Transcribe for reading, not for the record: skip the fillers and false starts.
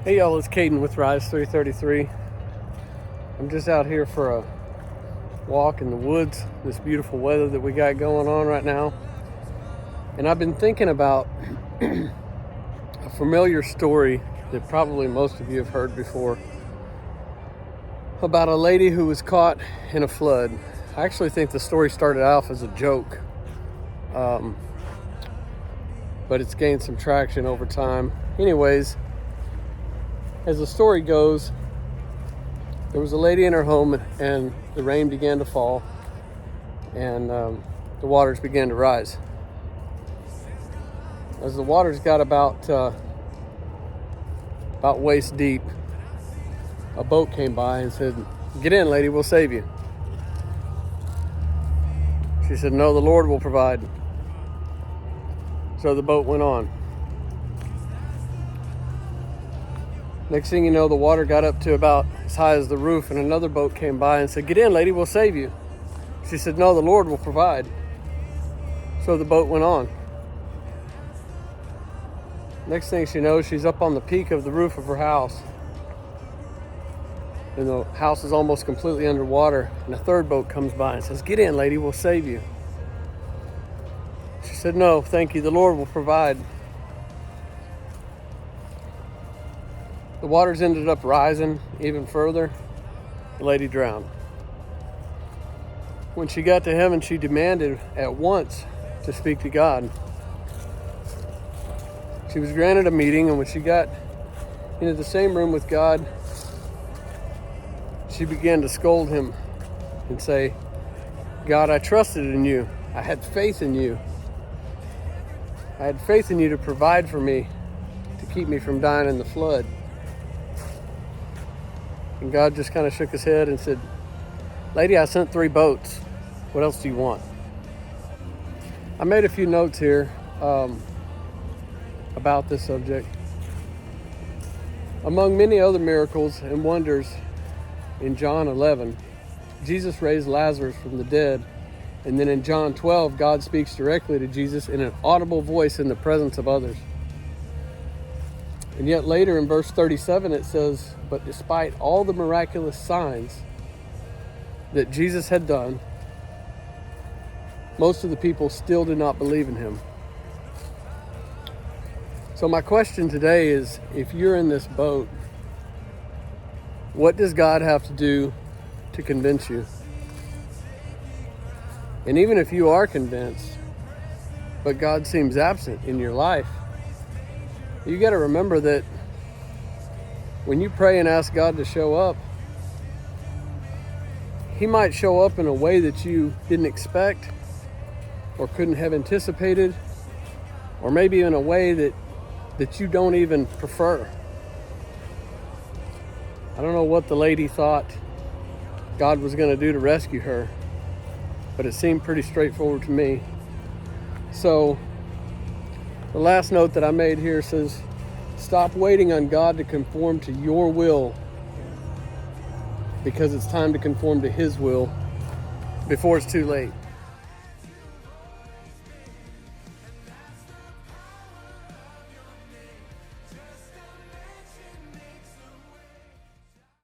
Hey y'all, it's Caden with Rise 333. I'm just out here for a walk in the woods, this beautiful weather that we got going on right now. And I've been thinking about a familiar story that probably most of you have heard before, about a lady who was caught in a flood. I actually think the story started off as a joke, but it's gained some traction over time. Anyways, as the story goes, there was a lady in her home and the rain began to fall and the waters began to rise. As the waters got about waist deep, a boat came by and said, "Get in, lady, we'll save you." She said, "No, the Lord will provide." So the boat went on. Next thing you know, the water got up to about as high as the roof, and another boat came by and said, "Get in, lady, we'll save you." She said, "No, the Lord will provide." So the boat went on. Next thing she knows, she's up on the peak of the roof of her house. And the house is almost completely underwater, and a third boat comes by and says, "Get in, lady, we'll save you." She said, "No, thank you, the Lord will provide." The waters ended up rising even further. The lady drowned. When she got to heaven, she demanded at once to speak to God. She was granted a meeting, and when she got into the same room with God, she began to scold him and say, "God, I trusted in you. I had faith in you. I had faith in you to provide for me, to keep me from dying in the flood." And God just kind of shook his head and said, "Lady, I sent 3 boats. What else do you want?" I made a few notes here about this subject. Among many other miracles and wonders in John 11, Jesus raised Lazarus from the dead. And then in John 12, God speaks directly to Jesus in an audible voice in the presence of others. And yet later in verse 37, it says, "But despite all the miraculous signs that Jesus had done, most of the people still did not believe in him." So my question today is, if you're in this boat, what does God have to do to convince you? And even if you are convinced, but God seems absent in your life, you got to remember that when you pray and ask God to show up, he might show up in a way that you didn't expect or couldn't have anticipated, or maybe in a way that you don't even prefer. I don't know what the lady thought God was going to do to rescue her, but it seemed pretty straightforward to me. So the last note that I made here says, stop waiting on God to conform to your will, because it's time to conform to his will before it's too late.